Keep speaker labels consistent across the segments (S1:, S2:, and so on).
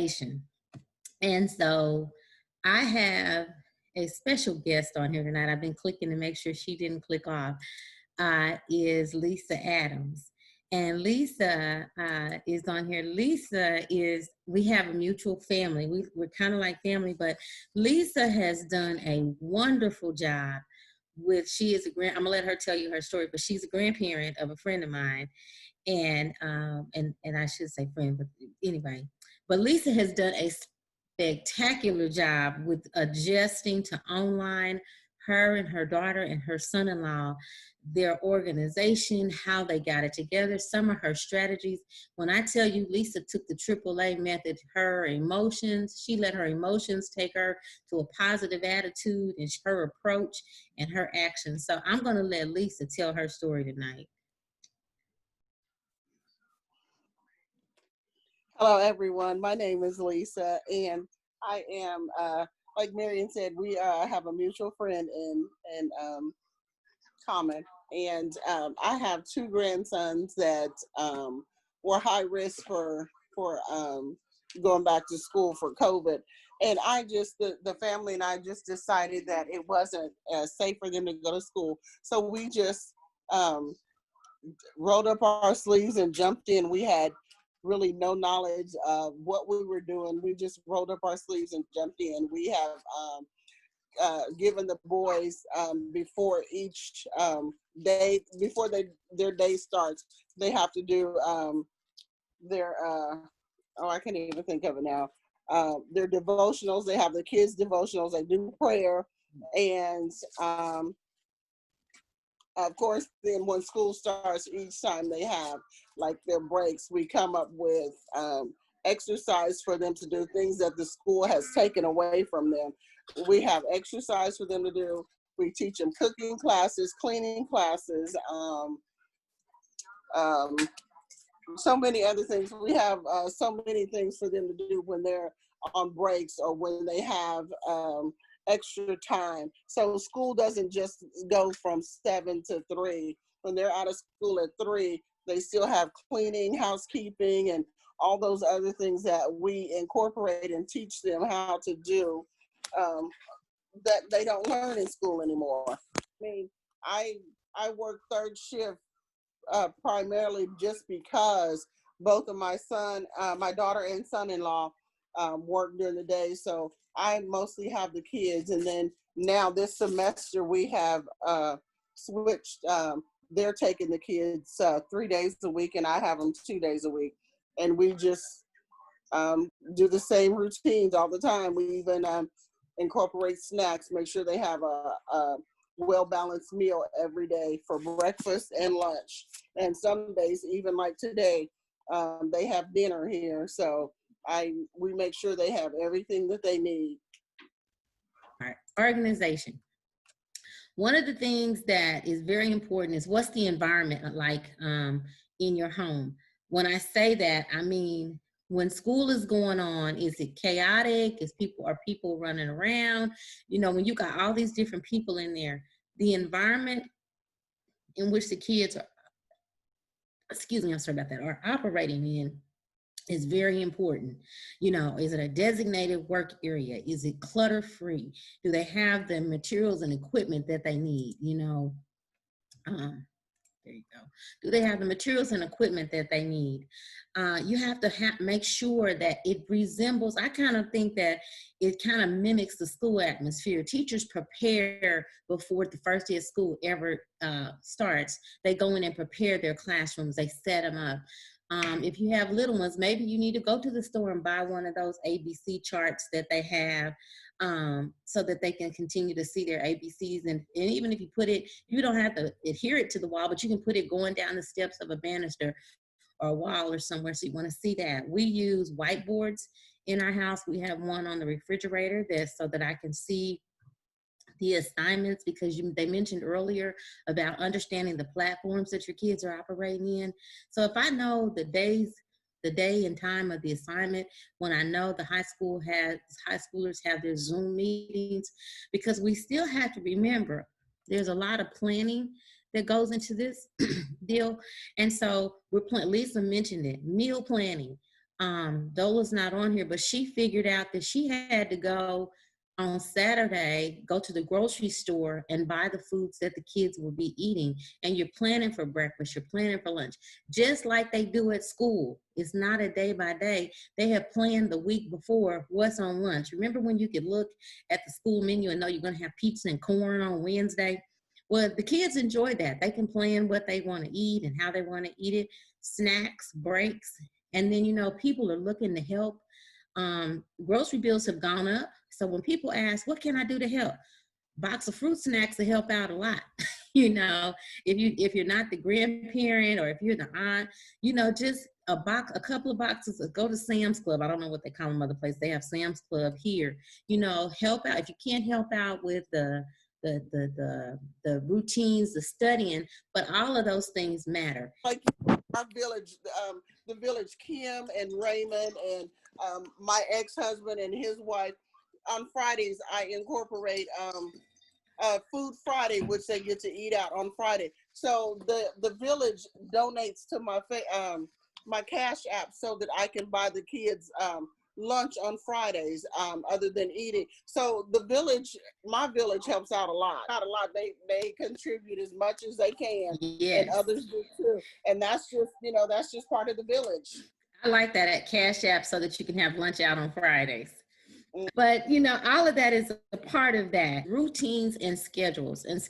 S1: organization. And so I have a special guest on here tonight. I've been clicking to make sure she didn't click off. Is Lisa Adams. And Lisa is on here. Lisa is, we have a mutual family. We're kind of like family, but Lisa has done a wonderful job with, she is I'm gonna let her tell you her story, but she's a grandparent of a friend of mine. And I should say friend, but anyway. But Lisa has done a spectacular job with adjusting to online. Her and her daughter and her son-in-law, their organization, how they got it together, some of her strategies. When I tell you Lisa took the AAA method, her emotions, she let her emotions take her to a positive attitude, and her approach and her actions. So I'm going to let Lisa tell her story tonight.
S2: Hello, everyone. My name is Lisa, and I am, like Marion said, we have a mutual friend in common. And I have two grandsons that were high risk for going back to school for COVID. And the family and I just decided that it wasn't safe for them to go to school. So we just rolled up our sleeves and jumped in. We had really no knowledge of what we were doing. We just rolled up our sleeves and jumped in. We have given the boys before each day, before their day starts, they have to do their I can't even think of it now. Their devotionals. They have the kids' devotionals. They do prayer, and of course, then when school starts, each time they have like their breaks, we come up with exercise for them to do, things that the school has taken away from them. We have exercise for them to do. We teach them cooking classes, cleaning classes, so many other things. We have so many things for them to do when they're on breaks or when they have extra time. So school doesn't just go from 7 to 3. When they're out of school at 3, they still have cleaning, housekeeping, and all those other things that we incorporate and teach them how to do that they don't learn in school anymore. I mean, I work third shift primarily just because both of my daughter and son-in-law work during the day. So I mostly have the kids. And then now this semester we have switched. They're taking the kids 3 days a week, and I have them 2 days a week. And we just do the same routines all the time. We even incorporate snacks, make sure they have a well-balanced meal every day for breakfast and lunch. And some days, even like today, they have dinner here. So we make sure they have everything that they need.
S1: All right. Organization. One of the things that is very important is, what's the environment like in your home? When I say that, I mean, when school is going on, is it chaotic? Are people running around? You know, when you got all these different people in there, the environment in which the kids are, are operating in is very important. You know, is it a designated work area? Is it clutter free? Do they have the materials and equipment that they need? You know, there you go. Do they have the materials and equipment that they need? You have to make sure that it resembles, I kind of think that it kind of mimics the school atmosphere. Teachers prepare before the first day of school ever starts. They go in and prepare their classrooms. They set them up. If you have little ones, maybe you need to go to the store and buy one of those ABC charts that they have, so that they can continue to see their ABCs. And even if you put it, you don't have to adhere it to the wall, but you can put it going down the steps of a banister or a wall or somewhere, so you want to see that. We use whiteboards in our house. We have one on the refrigerator so that I can see the assignments, because they mentioned earlier about understanding the platforms that your kids are operating in. So if I know the day and time of the assignment, when I know the high schoolers have their Zoom meetings, because we still have to remember there's a lot of planning that goes into this deal. And so Lisa mentioned it, meal planning. Dola's not on here, but she figured out that she had to go on Saturday, go to the grocery store and buy the foods that the kids will be eating. And you're planning for breakfast, you're planning for lunch, just like they do at school. It's not a day by day. They have planned the week before what's on lunch. Remember when you could look at the school menu and know you're going to have pizza and corn on Wednesday? Well, the kids enjoy that. They can plan what they want to eat and how they want to eat it, snacks, breaks. And then, people are looking to help. Grocery bills have gone up. So when people ask, what can I do to help? Box of fruit snacks to help out a lot. If you're not the grandparent or if you're the aunt, just a couple of boxes. Go to Sam's Club. I don't know what they call them other places. They have Sam's Club here. Help out. If you can't help out with the routines, the studying, but all of those things matter.
S2: Like our village, the village, Kim and Raymond and my ex-husband and his wife, on Fridays, I incorporate Food Friday, which they get to eat out on Friday. So the village donates to my Cash App so that I can buy the kids lunch on Fridays, other than eating. So my village helps out a lot. Not a lot. They contribute as much as they can,
S1: yes.
S2: And others do too. And that's just part of the village.
S1: I like that at Cash App so that you can have lunch out on Fridays. But, all of that is a part of that. Routines and schedules. And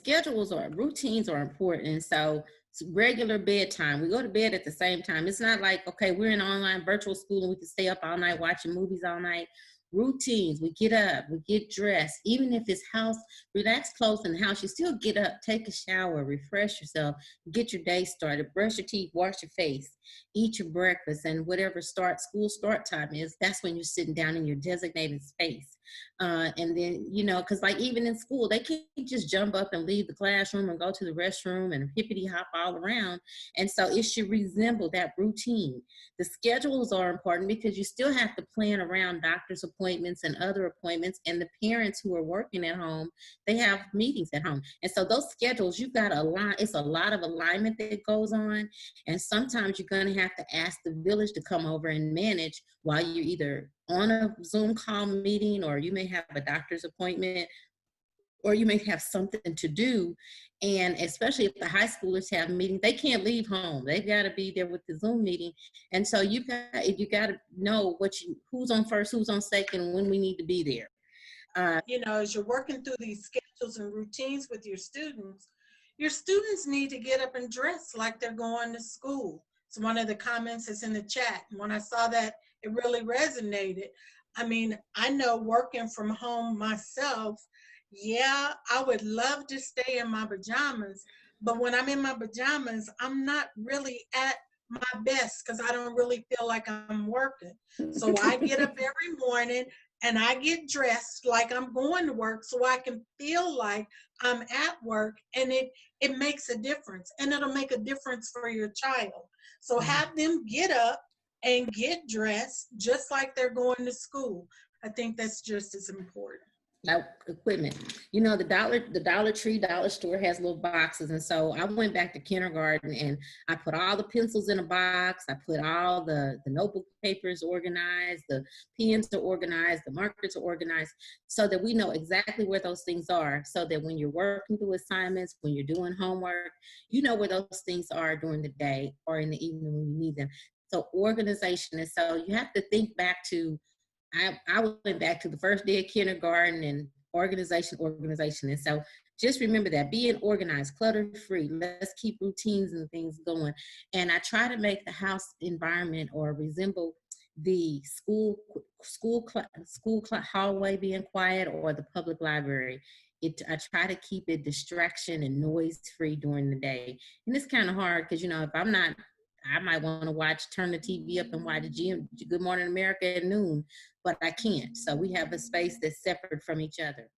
S1: routines are important. So regular bedtime. We go to bed at the same time. It's not like, okay, we're in online virtual school and we can stay up all night watching movies all night. Routines. We get up, we get dressed. Even if it's relaxed clothes in the house, you still get up, take a shower, refresh yourself, get your day started, brush your teeth, wash your face, eat your breakfast, and whatever school start time is, that's when you're sitting down in your designated space. And then, because like even in school, they can't just jump up and leave the classroom and go to the restroom and hippity hop all around. And so it should resemble that routine. The schedules are important because you still have to plan around doctor's appointments and other appointments, and the parents who are working at home, they have meetings at home. And so those schedules, you've got to align. It's a lot of alignment that goes on. And sometimes you're going to have to ask the village to come over and manage while you're either on a Zoom call meeting, or you may have a doctor's appointment, or you may have something to do. And especially if the high schoolers have a meeting, they can't leave home. They've got to be there with the Zoom meeting. And so you got to know who's on first, who's on second, when we need to be there.
S3: As you're working through these schedules and routines with your students need to get up and dress like they're going to school. So one of the comments is in the chat. And when I saw that, it really resonated. I mean, I know working from home myself, yeah, I would love to stay in my pajamas, but when I'm in my pajamas, I'm not really at my best because I don't really feel like I'm working. So I get up every morning and I get dressed like I'm going to work so I can feel like I'm at work, and it makes a difference, and it'll make a difference for your child. So have them get up and get dressed just like they're going to school. I think that's just as important.
S1: Equipment. The Dollar Tree, Dollar Store has little boxes. And so I went back to kindergarten and I put all the pencils in a box. I put all the notebook papers organized, the pens are organized, the markers are organized, so that we know exactly where those things are, so that when you're working through assignments, when you're doing homework, you know where those things are during the day or in the evening when you need them. So organization. And so you have to think back to, I went back to the first day of kindergarten and organization. And so just remember that, being organized, clutter-free. Let's keep routines and things going. And I try to make the house environment or resemble the school hallway being quiet, or the public library. I try to keep it distraction and noise-free during the day. And it's kind of hard because, if I'm not, I might want to turn the TV up and watch Good Morning America at noon, but I can't. So we have a space that's separate from each other.